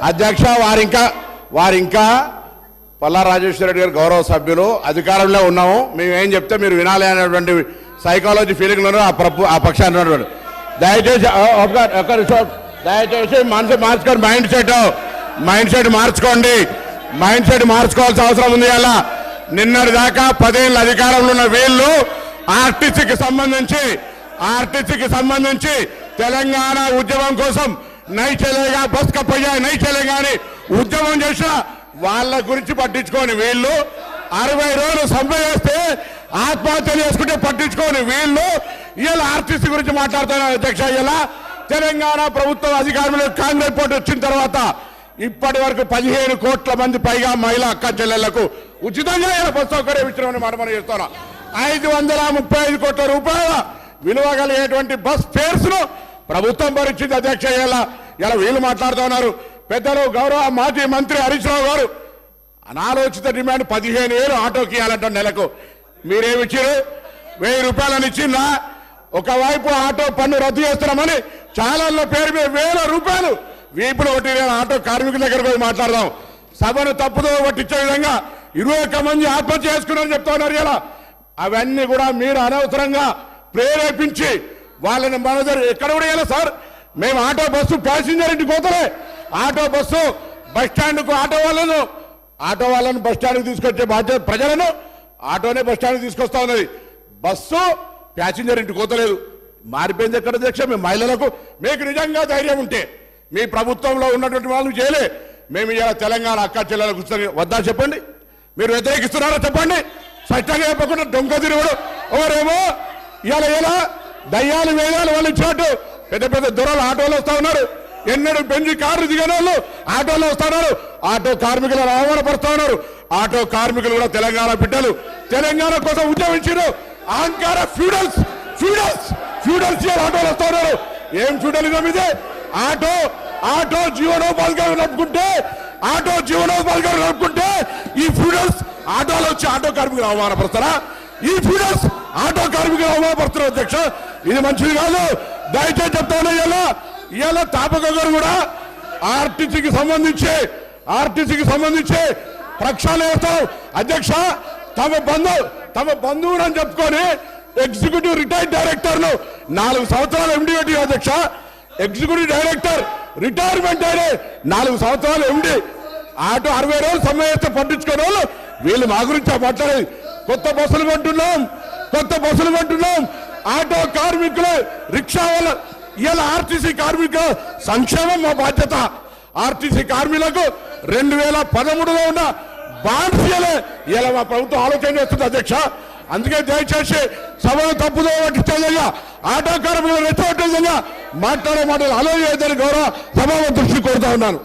అధ్యక్ష వారింకా పల్లా రాజేశ్వర రెడ్డి గారు గౌరవ సభ్యులు అధికారంలో ఉన్నాము మేమేం చెప్తే మీరు వినాలి అనేటువంటి సైకాలజీ ఫీలింగ్లోనూ ఆ పక్షాన్ని ఉన్నటువంటి దయచేసి దయచేసి మనసు మార్చుకోండి మైండ్ సెట్ మార్చుకోండి మైండ్ సెట్ మార్చుకోవాల్సిన అవసరం ఉంది అలా నిన్నటి దాకా 10 ఏళ్ళ అధికారంలో ఉన్న వీళ్ళు ఆర్టీసీకి సంబంధించి తెలంగాణ ఉద్యమం కోసం నై చలేగా బస్ కప్పయ్యా నై చలేగా అని ఉద్యమం చేసిన వాళ్ళ గురించి పట్టించుకోని వీళ్ళు 60 రోజులు సమ్మె చేస్తే ఆత్మహత్యలు చేసుకుంటే పట్టించుకోని వీళ్ళు ఇలా ఆర్టీసీ గురించి మాట్లాడుతున్నారు అధ్యక్ష. ఇలా తెలంగాణ ప్రభుత్వం అధికారంలో కాంగ్రెస్ పార్టీ వచ్చిన తర్వాత ఇప్పటి వరకు 15 కోట్ల మంది పైగా మహిళా అక్క చెల్లెళ్లకు ఉచితంగా బస్ సౌకర్యం ఇచ్చినామని మనం చేస్తున్నాం. 535 కోట్ల రూపాయల విలువ కలిగేటువంటి బస్ ఫేర్స్ ను ప్రభుత్వం భరించింది అధ్యక్ష. ఇలా వీళ్ళు మాట్లాడుతూ ఉన్నారు. పెద్దలు గౌరవ మాజీ మంత్రి హరీష్ రావు గారు అనాలోచిత డిమాండ్ 15,000 ఆటోకి ఇవ్వాలంట నెలకు. మీరేమిచ్చారు? 1000 రూపాయలని ఇచ్చిందా? ఒకవైపు ఆటో పన్ను రద్దు చేస్తున్నామని ఛానళ్ల పేరు మీద 1000 రూపాయలు వీపులు కొట్టి ఆటో కార్మికుల దగ్గర పోయి మాట్లాడదాం. సభను తప్పుదో పట్టించే విధంగా 21 మంది ఆత్మహత్య చేసుకున్నారని చెప్తా ఉన్నారు. ఇలా అవన్నీ కూడా మీరు అనవసరంగా ప్రేరేపించి వాళ్ళని మన దగ్గర ఎక్కడ కూడా ఇలా సార్ మేము ఆటో బస్సు ప్యాసింజర్ ఇంటికి పోతలే ఆటో బస్సు బస్ స్టాండ్కు ఆటో వాళ్ళను బస్ స్టాండ్కి తీసుకొచ్చే బాధ్యత ప్రజలను ఆటోనే బస్ స్టాండ్కి తీసుకొస్తా ఉన్నది. బస్సు ప్యాసింజర్ ఇంటికి పోతలేదు. మారిపోయింది ఎక్కడ అధ్యక్ష? మేము మహిళలకు మీకు నిజంగా ధైర్యం ఉంటే మీ ప్రభుత్వంలో ఉన్నటువంటి వాళ్ళు చేయలే మేము ఇలా తెలంగాణ అక్క చెల్లెలకు కూర్చొని వద్దా చెప్పండి. మీరు వ్యతిరేకిస్తున్నారో చెప్పండి. స్పష్టంగా చెప్పకుండా దొంగ తిరుగుడు ఎవరేమో ఇలా దయ్యాలు వేదాలు వాళ్ళు ఇచ్చినట్టు పెద్ద పెద్ద దొరలు ఆటోలు వస్తా ఉన్నారు. ఎన్నడూ పెంచి కారు దిగిన వాళ్ళు ఆటోలో వస్తా ఉన్నారు. ఆటో కార్మికులను అవమానపరుస్తా ఉన్నారు. ఆటో కార్మికులు కూడా తెలంగాణ బిడ్డలు తెలంగాణ కోసం ఉద్యమించారు. అహంకార ఫ్యూడల్స్ ఆటోలు వస్తా ఉన్నారు. ఏం ఫ్యూడలిజం ఇదే? ఆటో జీవనోపాధిగా నడుపుకుంటే ఈ ఫ్యూడల్స్ ఆటోలు వచ్చి ఆటో కార్మికులు అవమానపరుస్తారా? ఈ ఫ్యూడల్స్ ఆటో కార్మికులు అవమానపరుస్తారు అధ్యక్ష. ఇది మంచిది కాదు. దయచేసి చెప్తాను. ఇలా తాపక గారు కూడా ఆర్టీసీకి సంబంధించి ప్రక్షాళన చేస్తాం అధ్యక్ష. తమ బంధువులు అని చెప్పుకొని ఎగ్జిక్యూటివ్ రిటైర్డ్ డైరెక్టర్లు 4 సంవత్సరాలు ఎండి పెట్టి అధ్యక్ష. ఎగ్జిక్యూటివ్ డైరెక్టర్ రిటైర్మెంట్ అయిన 4 సంవత్సరాలు ఎండి ఆటో 60 రోజులు సమ్మె చేస్తే పట్టించుకునే వాళ్ళు వీళ్ళు మా గురించి మాట్లాడేది. కొత్త బస్సులు కొంటున్నాం ఆటో కార్మికులు రిక్షా వాళ్ళ ఇలా ఆర్టీసీ కార్మికుల సంక్షేమం మా బాధ్యత. ఆర్టీసీ కార్మికులకు 2013లో ఉన్న బాండ్స్ ఇలా మా ప్రభుత్వం ఆలోచన చేస్తుంది అధ్యక్ష. అందుకే దయచేసి సభను తప్పుదో పట్టించే విధంగా ఆటో కార్మికులు రెచ్చగొట్టే విధంగా మాట్లాడే మాటలు ఆలోచించదని గౌరవ సభ దృష్టి కోరుతా ఉన్నాను.